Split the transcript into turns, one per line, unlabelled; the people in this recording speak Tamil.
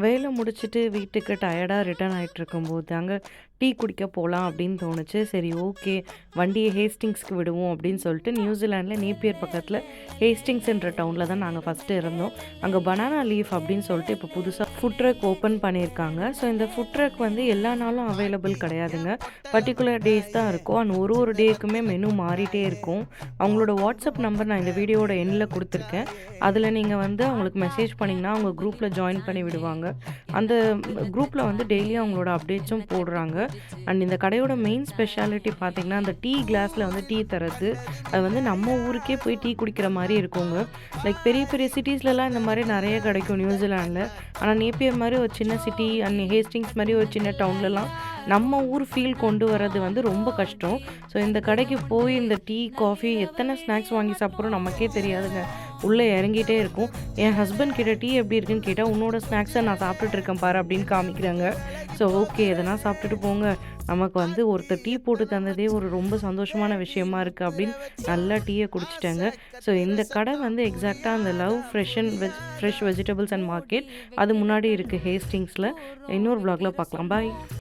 வேலை முடிச்சுட்டு வீட்டுக்கு டயர்டா ரிட்டர்ன் ஆயிட்டுருக்கும்போது தாங்க, டீ குடிக்க போலாம் அப்படின்னு தோணுச்சு. சரி ஓகே, வண்டிய ஹேஸ்டிங்ஸ்க்கு விடுவோம் அப்படின்னு சொல்லிட்டு நியூசிலாண்ட்ல நேப்பியர் பக்கத்தில ஹேஸ்டிங்ஸ்ன்ற டவுன்ல தான் நாங்க ஃபர்ஸ்ட்டு இருந்தோம். அங்க பனானா லீஃப் அப்படின்னு சொல்லிட்டு இப்போ புதுசா ஃபுட் ட்ரக் ஓப்பன் பண்ணியிருக்காங்க. ஸோ இந்த ஃபுட் ட்ரக் வந்து எல்லா நாளும் அவைலபிள் கிடையாதுங்க. பர்ட்டிகுலர் டேஸ் தான் இருக்கும். அண்ட் ஒரு டேக்குமே மெனு மாறிட்டே இருக்கும். அவங்களோட வாட்ஸ்அப் நம்பர் நான் இந்த வீடியோவோட எண்ட்ல குடுத்துருக்கேன். அதில நீங்க வந்து அவங்களுக்கு மெசேஜ் பண்ணீங்கன்னா, அவங்க குரூப்ல ஜாயின் பண்ணி விடுவாங்க. அந்த குரூப்ல வந்து டெய்லி அவங்களோட அப்டேட்ஸும் போடுறாங்க. அண்ட் இந்த கடையோட மெயின் ஸ்பெஷாலிட்டி பார்த்தீங்கன்னா, அந்த டீ கிளாஸ்ல வந்து டீ தர்றது. அது வந்து நம்ம ஊருக்கே போய் டீ குடிக்கிற மாரி இருக்குங்க. லைக் பெரிய பெரிய சிட்டீஸ்லலாம் இந்த மாரி நெறைய கிடைக்கும் நியூசிலாண்ட்ல. ஆனா நேப்பியர் மாரி ஒரு சின்ன சிட்டி அண்ட் ஹேஸ்டிங்ஸ் மாரி ஒரு சின்ன டவுன்லலாம் நம்ம ஊர் ஃபீல் கொண்டு வரது வந்து ரொம்ப கஷ்டம். ஸோ இந்த கடைக்கு போய் இந்த டீ, காஃபி எத்தன ஸ்நாக்ஸ் வாங்கி சாப்பிட்றோம் நமக்கே தெரியாதுங்க. உள்ள இறங்கிட்டே இருக்கும். என் ஹஸ்பண்ட் கிட்ட டீ எப்படி இருக்குன்னு கேட்டா, "உன்னோட ஸ்நாக்ஸ நான் சாப்பிட்டுட்டு இருக்கேன் பாரு" அப்படின்னு காமிக்கிறாங்க. ஸோ ஓகே, எதனா சாப்பிட்டுட்டு போங்க. நமக்கு வந்து ஒருத்தர் டீ போட்டு தந்ததே ஒரு ரொம்ப சந்தோஷமான விஷயமா இருக்கு அப்படின்னு நல்லா டீய குடிச்சுட்டேங்க. ஸோ இந்த கடை வந்து எக்ஸாக்ட்டா அந்த love fresh vegetables and market அது முன்னாடி இருக்கு ஹேஸ்டிங்ஸ்ல. இன்னொரு வ்ளாக்ல பார்க்கலாம். பாய்.